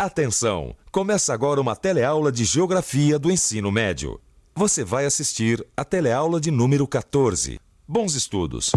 Atenção! Começa agora uma teleaula de Geografia do Ensino Médio. Você vai assistir a teleaula de número 14. Bons estudos!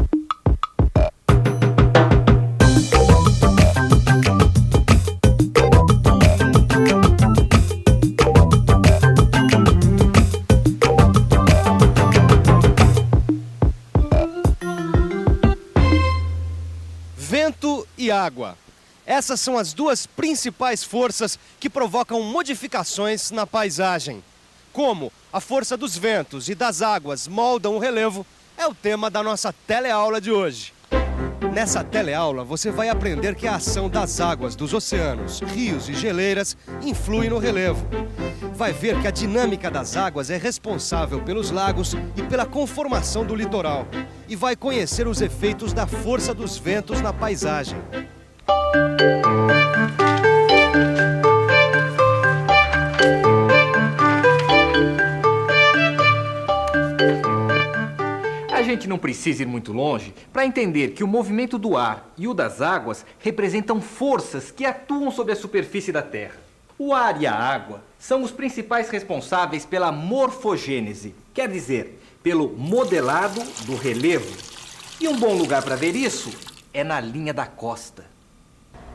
Vento e água. Essas são as duas principais forças que provocam modificações na paisagem. Como a força dos ventos e das águas moldam o relevo, é o tema da nossa teleaula de hoje. Nessa teleaula você vai aprender que a ação das águas dos oceanos, rios e geleiras influi no relevo. Vai ver que a dinâmica das águas é responsável pelos lagos e pela conformação do litoral. E vai conhecer os efeitos da força dos ventos na paisagem. A gente não precisa ir muito longe para entender que o movimento do ar e o das águas representam forças que atuam sobre a superfície da Terra. O ar e a água são os principais responsáveis pela morfogênese, quer dizer, pelo modelado do relevo. E um bom lugar para ver isso é na linha da costa.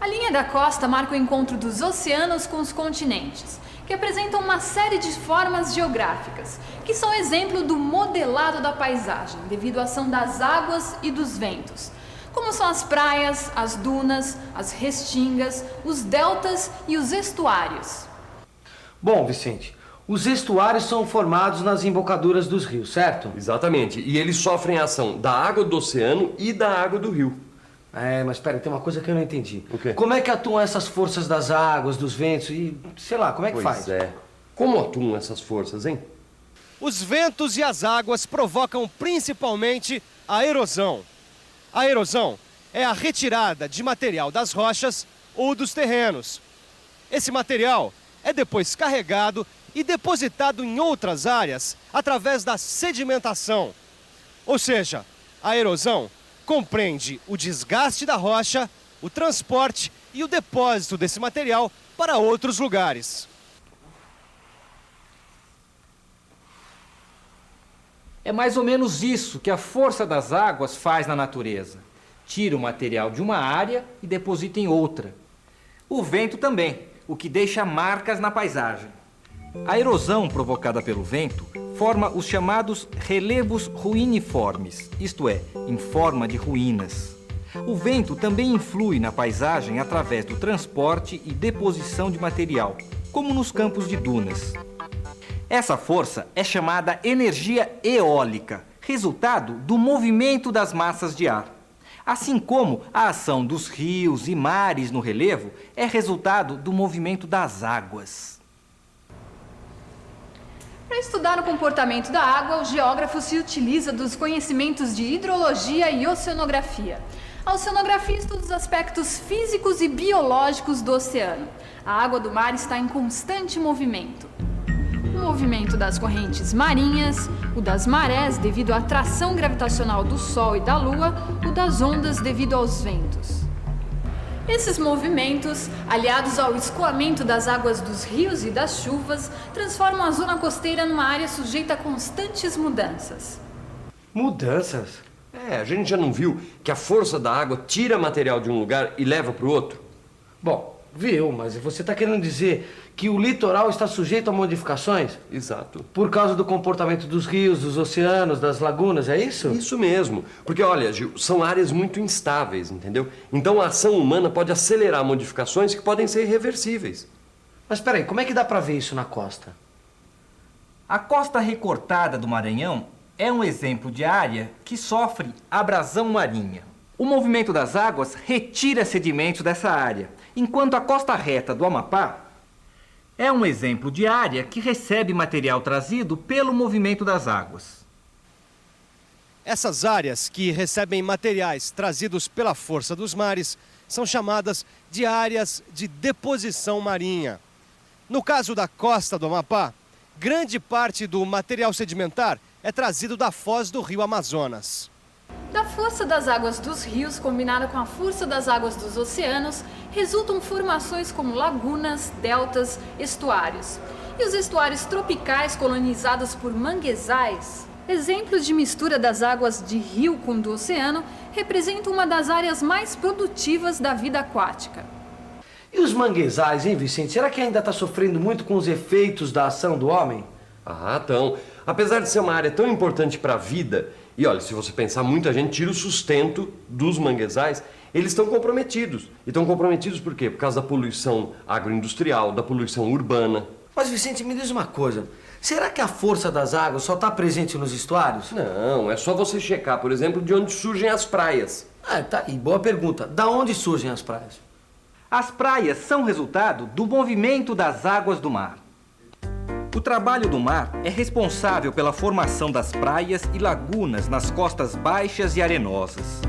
A linha da costa marca o encontro dos oceanos com os continentes, que apresentam uma série de formas geográficas, que são exemplo do modelado da paisagem, devido à ação das águas e dos ventos, como são as praias, as dunas, as restingas, os deltas e os estuários. Bom, Vicente, os estuários são formados nas embocaduras dos rios, certo? Exatamente, e eles sofrem a ação da água do oceano e da água do rio. Mas espera, tem uma coisa que eu não entendi. O quê? Como é que atuam essas forças das águas, dos ventos e, sei lá, como é que faz? Pois é. Como atuam essas forças, hein? Os ventos e as águas provocam principalmente a erosão. A erosão é a retirada de material das rochas ou dos terrenos. Esse material é depois carregado e depositado em outras áreas através da sedimentação. Ou seja, a erosão compreende o desgaste da rocha, o transporte e o depósito desse material para outros lugares. É mais ou menos isso que a força das águas faz na natureza. Tira o material de uma área e deposita em outra. O vento também, o que deixa marcas na paisagem. A erosão provocada pelo vento forma os chamados relevos ruiniformes, isto é, em forma de ruínas. O vento também influi na paisagem através do transporte e deposição de material, como nos campos de dunas. Essa força é chamada energia eólica, resultado do movimento das massas de ar. Assim como a ação dos rios e mares no relevo é resultado do movimento das águas. Para estudar o comportamento da água, o geógrafo se utiliza dos conhecimentos de hidrologia e oceanografia. A oceanografia estuda os aspectos físicos e biológicos do oceano. A água do mar está em constante movimento. O movimento das correntes marinhas, o das marés devido à atração gravitacional do Sol e da Lua, o das ondas devido aos ventos. Esses movimentos, aliados ao escoamento das águas dos rios e das chuvas, transformam a zona costeira numa área sujeita a constantes mudanças. Mudanças? A gente já não viu que a força da água tira material de um lugar e leva para o outro? Bom, viu, mas você está querendo dizer que o litoral está sujeito a modificações? Exato. Por causa do comportamento dos rios, dos oceanos, das lagunas, é isso? Isso mesmo. Porque, olha, Gil, são áreas muito instáveis, entendeu? Então a ação humana pode acelerar modificações que podem ser irreversíveis. Mas peraí, como é que dá para ver isso na costa? A costa recortada do Maranhão é um exemplo de área que sofre abrasão marinha. O movimento das águas retira sedimentos dessa área, enquanto a costa reta do Amapá é um exemplo de área que recebe material trazido pelo movimento das águas. Essas áreas que recebem materiais trazidos pela força dos mares são chamadas de áreas de deposição marinha. No caso da costa do Amapá, grande parte do material sedimentar é trazido da foz do rio Amazonas. Da força das águas dos rios combinada com a força das águas dos oceanos, resultam formações como lagunas, deltas, estuários. E os estuários tropicais colonizados por manguezais, exemplos de mistura das águas de rio com do oceano, representam uma das áreas mais produtivas da vida aquática. E os manguezais, hein, Vicente? Será que ainda está sofrendo muito com os efeitos da ação do homem? Ah, então. Apesar de ser uma área tão importante para a vida, e olha, se você pensar, muita gente tira o sustento dos manguezais, eles estão comprometidos. E estão comprometidos por quê? Por causa da poluição agroindustrial, da poluição urbana. Mas, Vicente, me diz uma coisa. Será que a força das águas só está presente nos estuários? Não, é só você checar, por exemplo, de onde surgem as praias. Ah, tá aí. Boa pergunta. Da onde surgem as praias? As praias são resultado do movimento das águas do mar. O trabalho do mar é responsável pela formação das praias e lagunas nas costas baixas e arenosas.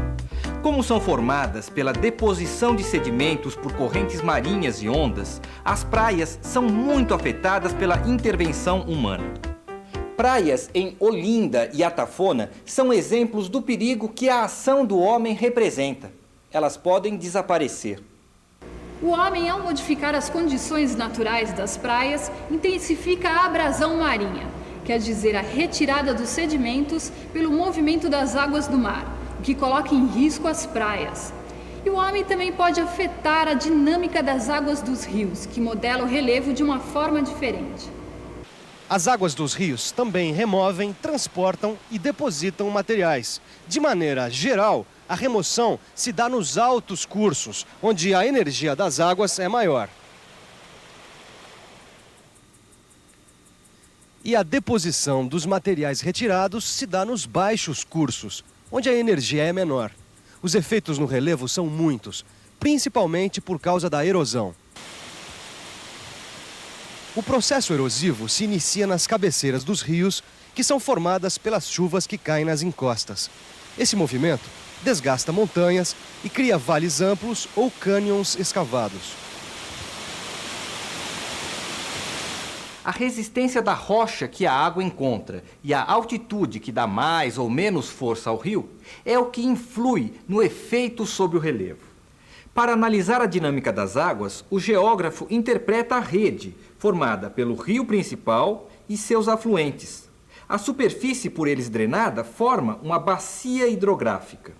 Como são formadas pela deposição de sedimentos por correntes marinhas e ondas, as praias são muito afetadas pela intervenção humana. Praias em Olinda e Atafona são exemplos do perigo que a ação do homem representa. Elas podem desaparecer. O homem, ao modificar as condições naturais das praias, intensifica a abrasão marinha, quer dizer, a retirada dos sedimentos pelo movimento das águas do mar, o que coloca em risco as praias. E o homem também pode afetar a dinâmica das águas dos rios, que modela o relevo de uma forma diferente. As águas dos rios também removem, transportam e depositam materiais. De maneira geral, a remoção se dá nos altos cursos, onde a energia das águas é maior. E a deposição dos materiais retirados se dá nos baixos cursos, onde a energia é menor. Os efeitos no relevo são muitos, principalmente por causa da erosão. O processo erosivo se inicia nas cabeceiras dos rios, que são formadas pelas chuvas que caem nas encostas. Esse movimento desgasta montanhas e cria vales amplos ou cânions escavados. A resistência da rocha que a água encontra e a altitude que dá mais ou menos força ao rio é o que influi no efeito sobre o relevo. Para analisar a dinâmica das águas, o geógrafo interpreta a rede, formada pelo rio principal e seus afluentes. A superfície por eles drenada forma uma bacia hidrográfica.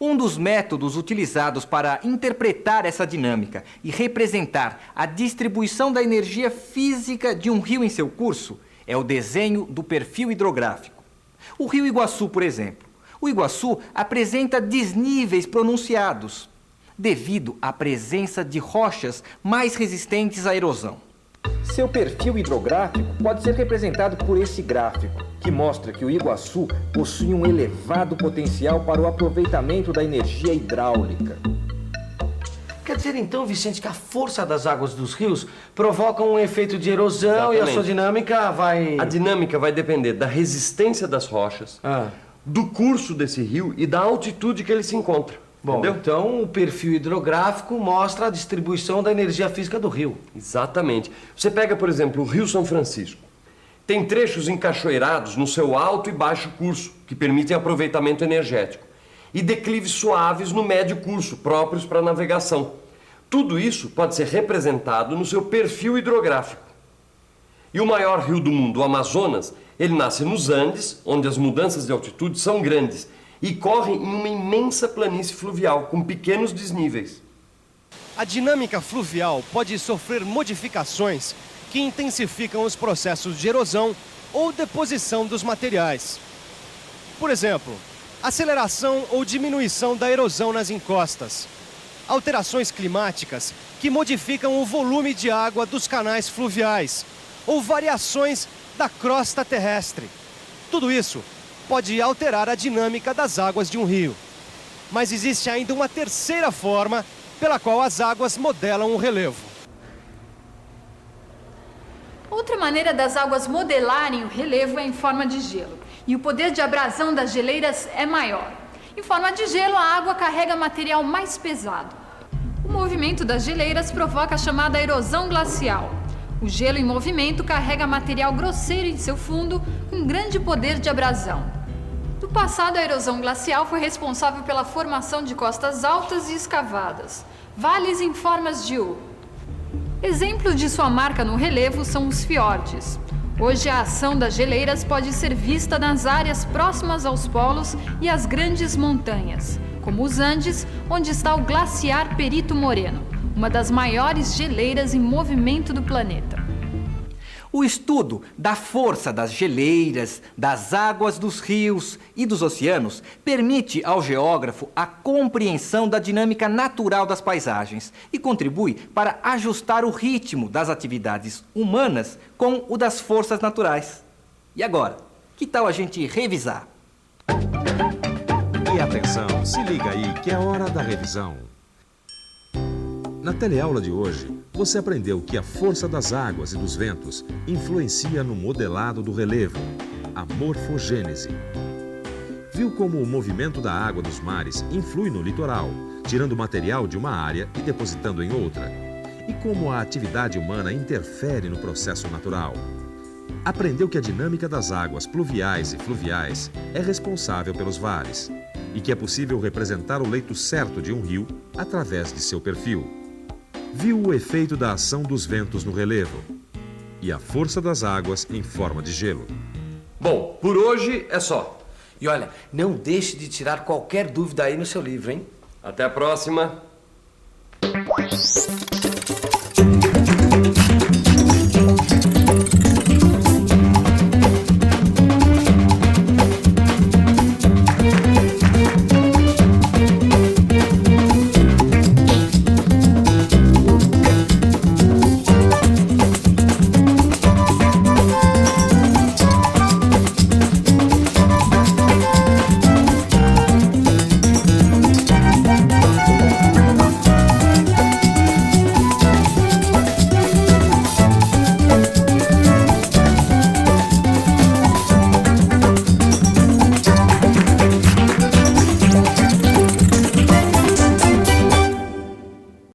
Um dos métodos utilizados para interpretar essa dinâmica e representar a distribuição da energia física de um rio em seu curso é o desenho do perfil hidrográfico. O rio Iguaçu, por exemplo. O Iguaçu apresenta desníveis pronunciados, devido à presença de rochas mais resistentes à erosão. Seu perfil hidrográfico pode ser representado por esse gráfico, que mostra que o Iguaçu possui um elevado potencial para o aproveitamento da energia hidráulica. Quer dizer, então, Vicente, que a força das águas dos rios provoca um efeito de erosão. Exatamente. E a sua dinâmica vai... A dinâmica vai depender da resistência das rochas, do curso desse rio e da altitude que ele se encontra. Bom, entendeu? então o perfil hidrográfico mostra a distribuição da energia física do rio. Exatamente. Você pega, por exemplo, o Rio São Francisco. Tem trechos encachoeirados no seu alto e baixo curso, que permitem aproveitamento energético, e declives suaves no médio curso, próprios para navegação. Tudo isso pode ser representado no seu perfil hidrográfico. E o maior rio do mundo, o Amazonas, ele nasce nos Andes, onde as mudanças de altitude são grandes, e corre em uma imensa planície fluvial, com pequenos desníveis. A dinâmica fluvial pode sofrer modificações que intensificam os processos de erosão ou deposição dos materiais. Por exemplo, aceleração ou diminuição da erosão nas encostas, alterações climáticas que modificam o volume de água dos canais fluviais ou variações da crosta terrestre. Tudo isso pode alterar a dinâmica das águas de um rio. Mas existe ainda uma terceira forma pela qual as águas modelam o relevo. Outra maneira das águas modelarem o relevo é em forma de gelo, e o poder de abrasão das geleiras é maior. Em forma de gelo, a água carrega material mais pesado. O movimento das geleiras provoca a chamada erosão glacial. O gelo em movimento carrega material grosseiro em seu fundo com grande poder de abrasão. No passado, a erosão glacial foi responsável pela formação de costas altas e escavadas, vales em formas de U. Exemplo de sua marca no relevo são os fiordes. Hoje, a ação das geleiras pode ser vista nas áreas próximas aos polos e às grandes montanhas, como os Andes, onde está o glaciar Perito Moreno, uma das maiores geleiras em movimento do planeta. O estudo da força das geleiras, das águas dos rios e dos oceanos permite ao geógrafo a compreensão da dinâmica natural das paisagens e contribui para ajustar o ritmo das atividades humanas com o das forças naturais. E agora, que tal a gente revisar? E atenção, se liga aí que é hora da revisão. Na teleaula de hoje, você aprendeu que a força das águas e dos ventos influencia no modelado do relevo, a morfogênese. Viu como o movimento da água dos mares influi no litoral, tirando material de uma área e depositando em outra? E como a atividade humana interfere no processo natural? Aprendeu que a dinâmica das águas pluviais e fluviais é responsável pelos vales e que é possível representar o leito certo de um rio através de seu perfil. Viu o efeito da ação dos ventos no relevo e a força das águas em forma de gelo. Bom, por hoje é só. E olha, não deixe de tirar qualquer dúvida aí no seu livro, hein? Até a próxima.